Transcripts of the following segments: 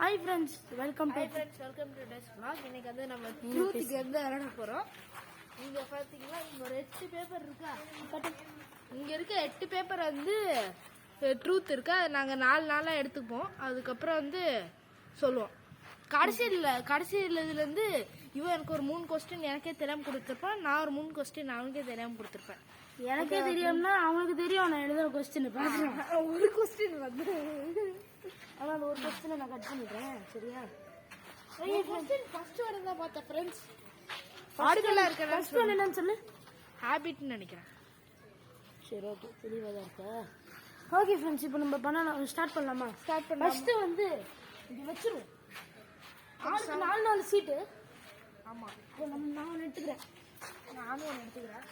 Hi friends, welcome to today's vlog. இன்னைக்கு வந்து நம்ம ட்ரூத்துக்கு வந்து விளையாட போறோம். இங்க பாத்தீங்கன்னா இங்க ஒரு 8 பேப்பர் இருக்கா? இங்க இருக்க 8 பேப்பர் வந்து ட்ரூத் இருக்கா? நாங்க 4 நாளா எடுத்துப்போம். அதுக்கப்புறம் வந்து சொல்லுவோம். கடைசியில் இதுல இருந்து இவன் எனக்கு ஒரு 3 கொஸ்டின் எனக்கே தெரியாம கொடுத்துருப்பான். நான் ஒரு 3 கொஸ்டின் அவனுக்கே தெரியாம கொடுத்துருப்பேன். எனக்கே தெரியும்னா அவனுக்கு தெரியும் நான் எழுதுற கொஸ்டின் ஒரு கொஸ்டின் வந்து ஆனா அந்த ஒரு கொஸ்டினை நான் கட் பண்ணிடுறேன். சரியா? ஃபர்ஸ்ட் வரதா பார்த்தேன் ஃப்ரெண்ட்ஸ். ஆர்டர்ல இருக்க ஃபர்ஸ்ட் ஒன் என்னன்னு சொல்லு. ஹாபிட்னு நினைக்கிறேன். சரி ஓகே, தெளிவா தான் இருக்கா? ஓகே ஃப்ரெண்ட்ஸ், இப்போ நம்ம ஸ்டார்ட் பண்ணலாமா? ஸ்டார்ட் பண்ணலாம். ஃபர்ஸ்ட் வந்து இது வச்சிருவோம். 4 சீட்டு. ஆமா, நான் ஒன்று எடுத்துக்கிறேன். நானும் ஒன்று எடுத்துக்கிறேன்.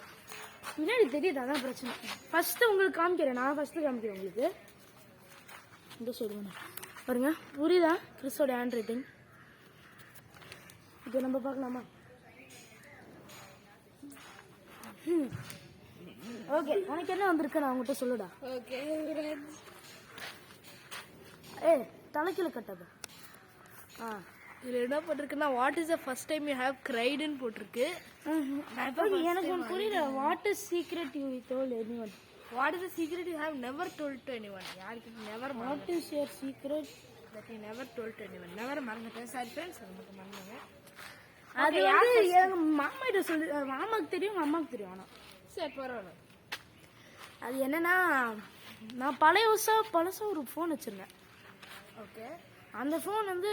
முன்னாடி தெரியுது, அதான் பிரச்சனை. ஃபர்ஸ்ட் உங்களுக்கு காமிக்கிறேன். நான் ஃபர்ஸ்ட் காமிக்கிறேன் உங்களுக்கு. இந்த சொல்லுங்க பாருங்க, புரியுதா? கிறிஸோட ஹேண்ட் ரைட்டிங். இப்போ நம்ம பார்க்கலாமா? ஓகே, உனக்கு என்ன வந்திருக்கு நான் உங்ககிட்ட சொல்லுடா. ஓகே, தலைக்கில கட்டது. இதுல என்ன போட்டிருக்குன்னா what is the first time you have கிரைடுன்னு போட்டிருக்கு. எனக்கு ஒன்று புரியல. What is secret you told anyone? What is the secret you have never told to anyone? யாருக்கு never? What is your secret that you never told to anyone? Never மறந்துட்டேன். Sorry friends, அது மட்டும் மறந்துங்க. அது வந்து எங்க மாமா கிட்ட சொல்லி, மாமாக்கு தெரியும், உங்க அம்மாக்கு தெரியும். ஆனா சரி, பரவாயில்ல. அது என்னன்னா, நான் பழசா ஒரு ஃபோன் வச்சிருந்தேன். ஓகே, அந்த ஃபோன் வந்து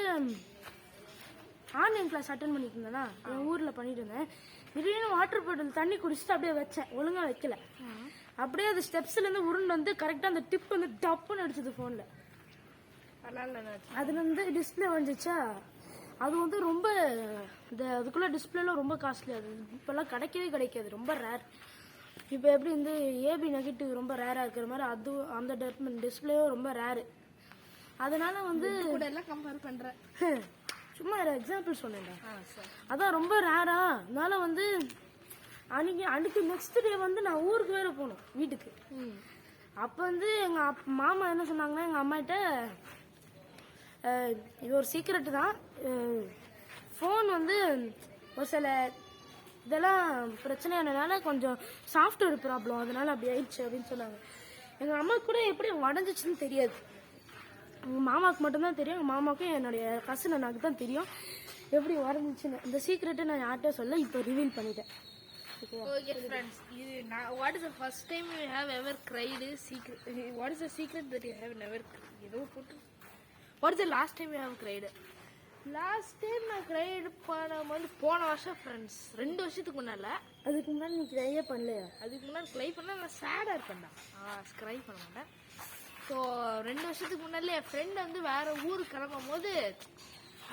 ஆன்லைன் கிளாஸ் அட்டன் பண்ணிட்டு இருந்தேன்னா, என் ஊர்ல பண்ணிட்டு இருந்தேன். திடீர்னு வாட்டர் பாட்டில் தண்ணி குடிச்சிட்டு அப்படியே வச்சேன். ஒழுங்கா வைக்கல. அப்படியே அது ஸ்டெப்ஸ்ல இருந்து உருண்டு வந்து கரெக்டா அந்த டிப் வந்து டப்புன்னு அடிச்சது போன்ல. அதுல இருந்து டிஸ்பிளே வந்துச்சா. அது வந்து ரொம்ப அதுக்குள்ள டிஸ்பிளேலாம் ரொம்ப காஸ்ட்லி. அது இப்பெல்லாம் கிடைக்காது, ரொம்ப ரேர். இப்போ எப்படி வந்து ஏபி நெகட்டிவ் ரொம்ப ரேரா இருக்கிற மாதிரி அது அந்த டிஸ்பிளேவும் ரொம்ப ரேரு. அதனால வந்து கூட எல்லாம் கம்பேர் பண்றேன். சும்மா எக்ஸாம்பிள் சொன்னேன்டா. அதான் ரொம்ப ரேரா. அதனால வந்து அன்னைக்கு நெக்ஸ்ட் டே வந்து நான் ஊருக்கு வேற போகணும் வீட்டுக்கு. அப்ப வந்து எங்க மாமா என்ன சொன்னாங்கன்னா, எங்க அம்மாட்ட இது ஒரு சீக்ரெட் தான், ஃபோன் வந்து ஒரு சில இதெல்லாம் பிரச்சனையானதுனால கொஞ்சம் சாஃப்ட்வேர் ப்ராப்ளம், அதனால அப்படி ஆயிடுச்சு அப்படின்னு சொன்னாங்க. எங்க அம்மா கூட எப்படி உடஞ்சிச்சுன்னு தெரியாது. எங்கள் மாமாவுக்கு மட்டும்தான் தெரியும். எங்கள் மாமாவுக்கும் என்னுடைய கசின் எனக்கு தான் தெரியும் எப்படி உடஞ்சிச்சுன்னு. இந்த சீக்ரெட்டை நான் யார்கிட்ட சொல்ல, இப்போ ரிவீல் பண்ணிட்டேன். Okay friends, what is the first time you have ever cried? Secret. What is the secret that you have never? What is the last time you have cried? Last time I cried போன வருஷம் friends. 2 வருஷத்துக்கு முன்னால. அதுக்கு முன்னாடி நீ க்ரையே பண்ணலையா? அதுக்கு முன்னாடி க்ரை பண்ணா நான் சேடா இருப்பேன்டா. க்ரை பண்ண மாட்டேன். ஸோ 2 வருஷத்துக்கு முன்னாலே என் ஃப்ரெண்ட் வந்து வேற ஊருக்கு கிளம்பும் போது,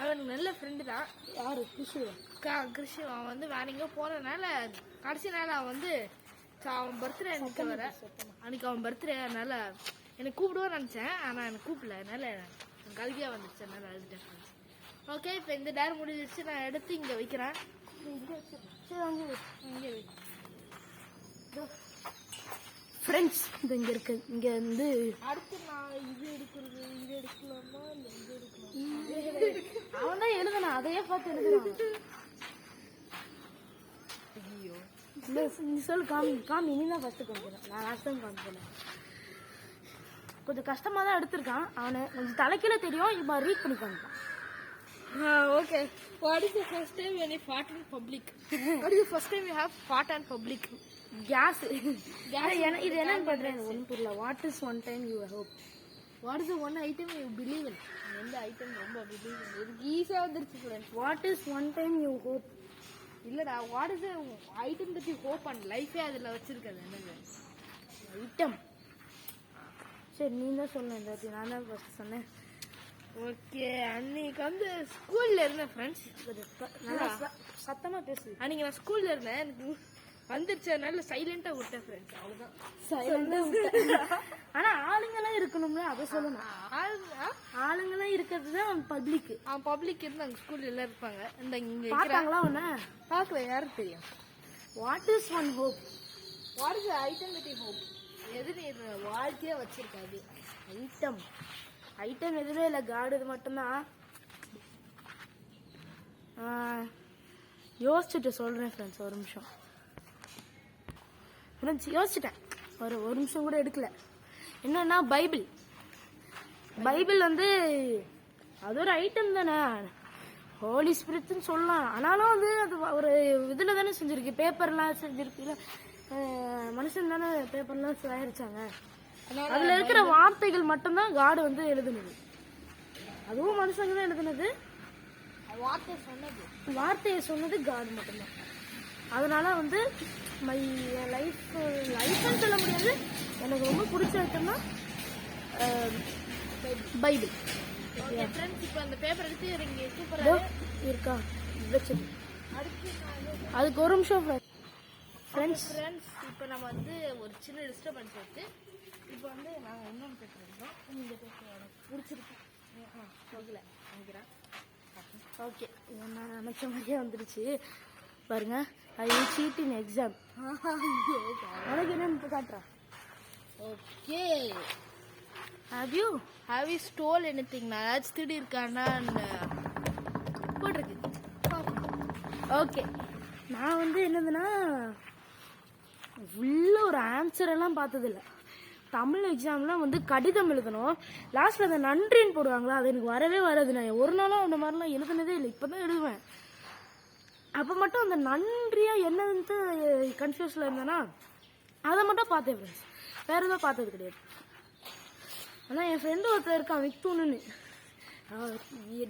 அவன் நல்ல ஃப்ரெண்டு தான். யாரு? கிருஷி. அவன் வந்து வேற எங்கேயோ போனதுனால கடைசி நாள் அவன் வந்து அவன் பர்த்டே எனக்கு வர அன்னைக்கு அவன் பர்த்டே. அதனால எனக்கு கூப்பிடுவோன்னு நினச்சேன், ஆனால் எனக்கு கூப்பிடல. அதனால எனக்கு கல்வியாக வந்துச்சு. அதனால அழுதுட்டேன். ஓகே, இப்போ இந்த நேரம் முடிஞ்சிருச்சு. நான் எடுத்து இங்கே வைக்கிறேன். இங்கே ஃப்ரெண்ட்ஸ், இது இங்கே இருக்கு. இங்கே வந்து அடுத்து நான் இது எடுக்கலாமா இல்லை இது எடுக்கலாமா? அவன் தான் எழுதணும், அதையே பார்த்து எழுதுறான். ஐயோ, நீ சொல்லு. காமி நீ தான் ஃபர்ஸ்ட் காமிக்கிறேன். நான் லாஸ்ட் டைம் காமிக்கிறேன். கொஞ்சம் கஷ்டமா தான் எடுத்திருக்கான். அவனை கொஞ்சம் தலைக்கீழ தெரியும். இப்போ ரீட் பண்ணி காமிப்பான். Okay. What is the first time when you fought in public? What is the first time you have fought in public? கேஸ். இது என்னன்னு பண்றேன் ஒன்றும் புரியல. What is one time you hope? What is one item you believe in? எந்த item ரொம்ப believe in? இதுக்கு ஈஸியாக வந்துருச்சு friends. What is one time you hope? இல்லடா, what is item that you hope and லைஃபே அதில் வச்சிருக்காது. என்னது ஐட்டம்? சரி, நீ தான் சொன்ன. நான் தான் ஃபர்ஸ்ட் சொன்னேன். ஓகே, அன்னைக்கு வந்து ஸ்கூல்ல இருந்தேன் ஃப்ரெண்ட்ஸ். நல்லா சத்தமா பேசு. அன்னைக்கு நான் ஸ்கூல்ல இருந்தேன். எனக்கு வந்துருச்சு, அதனால சைலண்டா விட்டேன் ஃப்ரெண்ட்ஸ். அவ்வளவுதான். சைலண்டா. ஆனா ஆளுங்கெல்லாம் இருக்கணும்ல, அதை சொல்லணும். ஆளுங்கெல்லாம் இருக்கிறது தான் பப்ளிக். பப்ளிக் இருந்தாங்க, ஸ்கூல்ல எல்லாம் இருப்பாங்க. இந்த இங்க பார்த்தாங்களா? ஒண்ணு பார்க்கல, யாருக்கு தெரியும். What is one hope? What is item that you hope? எது நீ வாழ்க்கையே வச்சிருக்காது? ஐட்டம் எதுவுமே இல்லை. காடு இது மட்டும்தான். யோசிச்சுட்டு சொல்கிறேன் ஃப்ரெண்ட்ஸ், ஒரு நிமிஷம் ஃப்ரெண்ட்ஸ். யோசிச்சிட்டேன், ஒரு நிமிஷம் கூட எடுக்கல. என்னன்னா பைபிள் வந்து அது ஒரு ஐட்டம் தானே, ஹோலி ஸ்பிரிட்னு சொல்லலாம். ஆனாலும் வந்து அது ஒரு இதில் தானே செஞ்சுருக்கு, பேப்பர்லாம் செஞ்சுருக்குல்ல, மனுஷன் தானே பேப்பர்லாம் தயாரிச்சாங்க. அதில் இருக்கிற வார்த்தைகள் மட்டும்தான் காடு வந்து எழுதுனது, அதுவும் மனுஷங்க தான் எழுதுனது. வார்த்தையை சொன்னது காடு மட்டும்தான். அதனால வந்து லைஃப்னு சொல்ல முடியாது, எனக்கு ரொம்ப பிடிச்ச ஐட்டம்னா பைபிள். இப்போ அந்த பேப்பர் எடுத்து இங்கே இருக்கா வச்சது. அதுக்கு ஒரு நிமிஷம் ஃப்ரெண்ட்ஸ். இப்போ நம்ம வந்து ஒரு சின்ன டிஸ்டர்பன்ஸ் எடுத்து இப்போ வந்து நாங்கள் இன்னொன்று பேப்பர் எடுத்தோம். இந்த பேப்பர் எனக்கு பிடிச்சிருக்கு, சொல்லல நினைக்கிறேன். ஓகே, நான் நினச்ச மாதிரியே வந்துருச்சு பாருங்க. ஐ சீட் இன் எக்ஸாம். உனக்கு என்னன்னு காட்டுறா. Okay, have you stole anything? நான் ஏதாச்சும் திருடி இருக்கான்னா போட்டிருக்கு. ஓகே, நான் வந்து என்னதுன்னா உள்ள ஒரு ஆன்சர் எல்லாம் பார்த்ததில்ல. தமிழ் எக்ஸாம்லாம் வந்து கடிதம் எழுதணும், லாஸ்ட்டில் அந்த நன்றின்னு போடுவாங்களா, அது எனக்கு வரவே வராது. நான் ஒரு நாளும் அந்த மாதிரிலாம் எழுதுனதே இல்லை, இப்போ தான் எழுதுவேன். அப்போ மட்டும் அந்த நன்றியாக என்னன்ட்டு கன்ஃபியூஸில் இருந்தேன்னா அதை மட்டும் பார்த்தேன் ஃப்ரெண்ட்ஸ், வேறு எதுவும் பார்த்தது கிடையாது. ஆனால் என் ஃப்ரெண்டு ஒருத்தர் இருக்கான் விக்டூன்னு,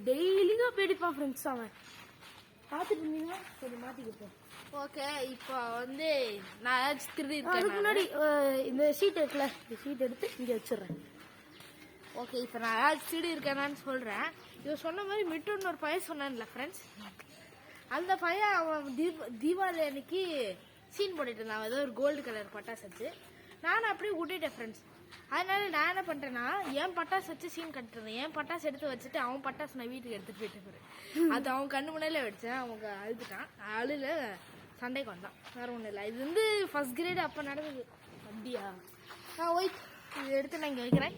டெய்லியும் போயிடிப்பான் ஃப்ரெண்ட்ஸ். அவன் பார்த்துட்டு இருந்தீங்கன்னா கொஞ்சம் மாற்றிக்கிப்போம். ஓகே, இப்போ வந்து நான் ஏதாச்சும் திருடி இருக்கேன். அதுக்கு முன்னாடி இந்த ஷீட் இருக்குல்ல, இந்த ஷீட் எடுத்து இங்கே வச்சிடுறேன். ஓகே, இப்போ நான் ஏதாச்சும் திருடி இருக்கேனான்னு சொல்கிறேன். இவன் சொன்ன மாதிரி மிட்டுன்னு ஒரு பையன் சொன்னான்ல ஃப்ரெண்ட்ஸ், அந்த பையன் அவன் தீபாவளி அன்னைக்கு சீன் போட்டுட்டு இருந்தான், ஏதோ ஒரு கோல்டு கலர் பட்டாசு வச்சு. நானும் அப்படியே விட்டுட்டேன் ஃப்ரெண்ட்ஸ். அதனால நான் என்ன பண்ணிட்டேன்னா, என் பட்டாசு வச்சு சீன் கட்டுறேன். என் பட்டாசு எடுத்து வச்சுட்டு அவன் பட்டாசு நான் வீட்டுக்கு எடுத்துட்டு போயிட்டு அது அவன் கண்ணு முன்னாடியே வச்சேன். அவங்க அழுதுட்டான், அழுல சண்டைக்கு வந்தான், வேற ஒன்றும் இல்லை. இது வந்து ஃபர்ஸ்ட் கிரேட் அப்போ நடந்தது. அப்படியா? ஒயிட் இது எடுத்து நான் இங்கே வைக்கிறேன்.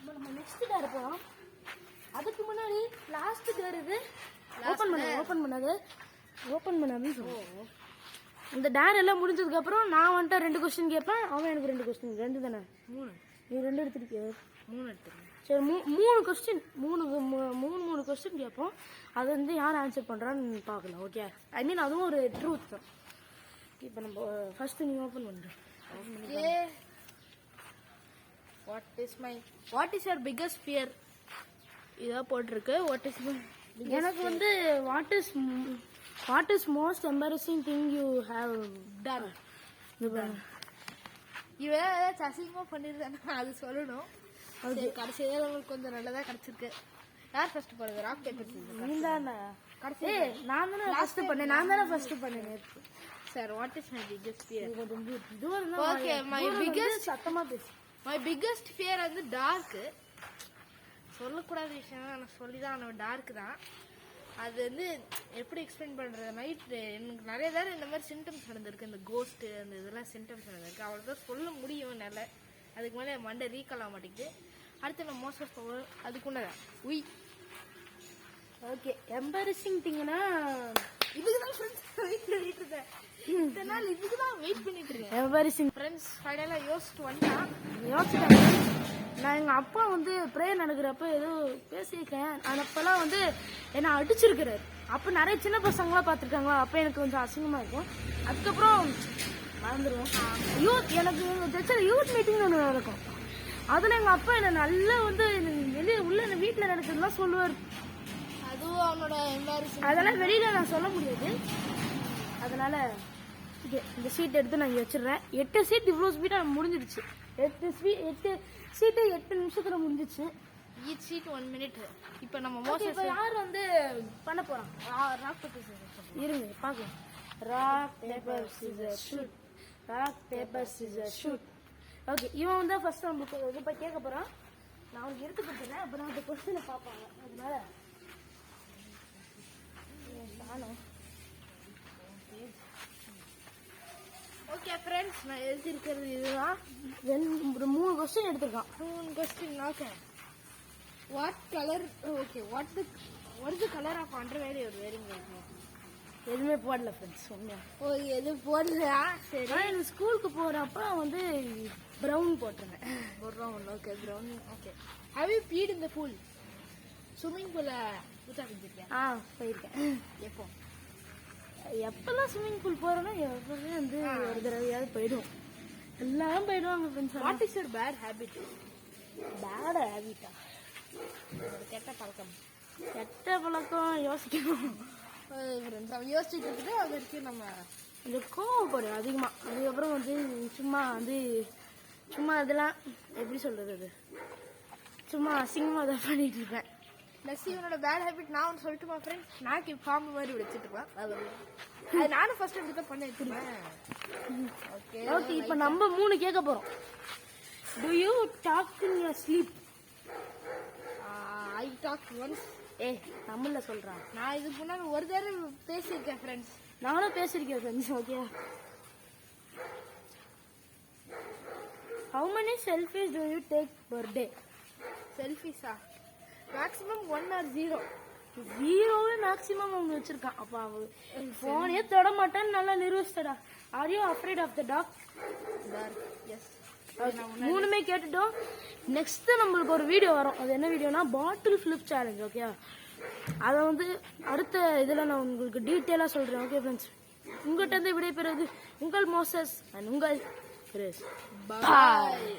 நம்ம நெக்ஸ்ட் டேர் போகலாம். அதுக்கு முன்னாடி லாஸ்ட் டேர் இது ஓப்பன் பண்ணாதுன்னு சொல்லுவோம். இந்த டேர் எல்லாம் முடிஞ்சதுக்கப்புறம் நான் வந்துட்டு 2 கொஸ்டின் கேட்பேன், அவன் எனக்கு 2 கொஸ்டின். 2 தானே? 3. நீ 2 எடுத்துருக்கிய? 3 எடுத்துருக்கேன். சரி, 3 கொஸ்டின், 3 கொஸ்டின் கேட்போம். அது வந்து யார் ஆன்சர் பண்ணுறான்னு பார்க்கலாம். ஓகே, ஐ மீன் அதுவும் ஒரு ட்ரூத் தான். இப்போ நம்ம ஃபர்ஸ்ட் நீ ஓப்பன் பண்ணுறேன். What is your biggest fear? இதாக போட்டிருக்கு. எனக்கு வந்து what is most embarrassing thing you have done? இவன் ஏதாச்சும் அசிங்கமாக பண்ணிருந்தானா அது சொல்லணும். அது கடைசியாக உங்களுக்கு கொஞ்சம் நல்லதாக கிடச்சிருக்கு. யார் ஃபர்ஸ்ட் போடுறது? Rock paper Caesar. நீ தானே கடைசி? நான் தானே ஃபர்ஸ்ட் பண்ணேன். Sir, what is my biggest fear? Okay, my biggest சத்தமாக பேசு. மை பிக்கஸ்ட் ஃபியர் வந்து டார்க்கு. சொல்லக்கூடாத விஷயம் தான், நான் சொல்லி தான் அவன் டார்க்கு தான். அது வந்து எப்படி எக்ஸ்பிளைன் பண்ணுறது? நைட்டு எனக்கு நிறைய தடவை இந்த மாதிரி சிம்டம்ஸ் நடந்திருக்கு, இந்த கோஸ்ட்டு அந்த இதெல்லாம் சிம்டம்ஸ் நடந்திருக்கு. அவ்வளோ தான் சொல்ல முடியும் என்னால். அதுக்கு மேலே மண்டை ரீகால் ஆக மாட்டேங்குது. அடுத்து நான் most of power அதுக்குள்ளதான் okay. Embarrassing திங்னா இதுக்கு தான் ஃப்ரெண்ட்ஸ் வெயிட் பண்ணிட்டு இருக்கேன். இந்த நாள் இதுக்கு தான் வெயிட் பண்ணிட்டு இருக்கேன். எம்பரசிங் ஃப்ரெண்ட்ஸ் ஃபைனலாக யோசிச்சுட்டு வந்துட்டான். நான் எங்கள் அப்பா வந்து ப்ரேயர் நடக்கிறப்ப ஏதோ பேசியிருக்கேன். அப்போல்லாம் வந்து என்னை அடிச்சிருக்கிறாரு. அப்போ நிறைய சின்ன பசங்களாம் பார்த்துருக்காங்களா, அப்போ எனக்கு கொஞ்சம் அசிங்கமாக இருக்கும். அதுக்கப்புறம் மறந்துடுவோம். எனக்கு சர்ச்சில் யூத் மீட்டிங்னு ஒன்று நடக்கும். அதில் எங்கள் அப்பா என்னை நல்லா வந்து வெளியே உள்ள என் வீட்டில் நடக்கிறதுலாம் சொல்லுவார். அதுவும் அவனோட அதெல்லாம் வெளியில் நான் சொல்ல முடியாது. அதனால் இந்த சீட் எடுத்து நான் இங்கே வச்சிடுறேன். 8 சீட் இவ்வளோ ஸ்பீடாக முடிஞ்சிடுச்சு. 8 சீட்டு 8 நிமிஷத்துல முடிஞ்சிச்சு. Each seat 1 minute. இப்போ நம்ம மோஸ்ட் யார் வந்து பண்ண போறான்? Rock paper scissor. இருங்க பார்க்கலாம். Rock paper scissor shoot. Rock paper scissor shoot. Okay, இவன் வந்து ஃபர்ஸ்ட் நம்மளுக்கு இது போய் கேட்க போறான். நான் அவனுக்கு எடுத்து கொடுத்துறேன், அப்புறம் அந்த கொஸ்டினை பார்ப்பாங்க. அதனால நானும் ஓகே ஃப்ரெண்ட்ஸ், நான் எழுதியிருக்கிறது இதுதான். ஒரு 3 கொஸ்டின் எடுத்திருக்கான். 3 question. Okay, What color? Okay, what is the color of underwear you're wearing right now? எதுவுமே போடல ஃப்ரெண்ட்ஸ் உண்மையா. ஓ எது போடலையா? சரி. ஆனால் எனக்கு ஸ்கூலுக்கு போகிறப்ப வந்து ப்ரௌன் போட்டிருந்தேன். Brown. Okay, brown. Okay. Have you peed in the pool? Swimming பூல ஊத்தா செஞ்சிருக்கேன். போயிருக்கேன். எப்போ? எப்பெல்லாம் ஸ்விம்மிங் பூல் போகிறோன்னா எப்பவுமே வந்து ஒரு தடவையாவது போயிடுவோம். எல்லாரும் போயிடுவாங்க friends. What is your bad habit? Bad ஹேபிட்டா? கெட்ட பழக்கம். கெட்ட பழக்கம் யோசிக்கணும். ஃப்ரெண்ட்ஸ் அவன் யோசிச்சுட்டு இருக்குது அது வரைக்கும் நம்ம கொஞ்சம் கோவப்படும் அதிகமாக. அதுக்கப்புறம் வந்து சும்மா அதெல்லாம் எப்படி சொல்கிறது, அது சும்மா அசிங்கமாக தான் பண்ணிட்டு இருப்பேன். ப்ளஸ் இவனோட பேட் ஹேபிட் நான் ஒன்று சொல்லிட்டுமா ஃப்ரெண்ட்ஸ், நாக்கு பாம்பு மாதிரி வச்சுட்டு இருப்பேன். அது நானும் ஃபர்ஸ்ட் இப்படி தான் பண்ண எடுத்துருவேன். ஓகே ஓகே, இப்போ நம்ம 3 கேட்க போகிறோம். Do you talk in your sleep? I talk once. தமிழில் சொல்கிறான். நான் இதுக்கு முன்னாடி ஒரு தடவை பேசியிருக்கேன் ஃப்ரெண்ட்ஸ். நானும் பேசியிருக்கேன் friends. Okay, how many selfies do you take per day? செல்ஃபிஸா? Maximum 1 or 0. 0வே மேக்ஸிமம் அவங்க வச்சிருக்கான். அப்போ அவங்க ஃபோனே தொட மாட்டான்னு நல்லா நிரூபிச்சிட்டடா. Are you afraid of the dog? Yes. 3மே கேட்டுட்டோம். நெக்ஸ்ட் நம்மளுக்கு ஒரு வீடியோ வரும். அது என்ன வீடியோனா பாட்டில் ஃபிளிப் சேலஞ்ச். ஓகே, அதை வந்து அடுத்த இதில் நான் உங்களுக்கு டீட்டெயிலாக சொல்கிறேன். ஓகே ஃப்ரெண்ட்ஸ், உங்கள்கிட்ட இருந்து விடைபெறுவது உங்கள் மோசஸ் அண்ட் உங்கள் கிறிஸ். பாய்.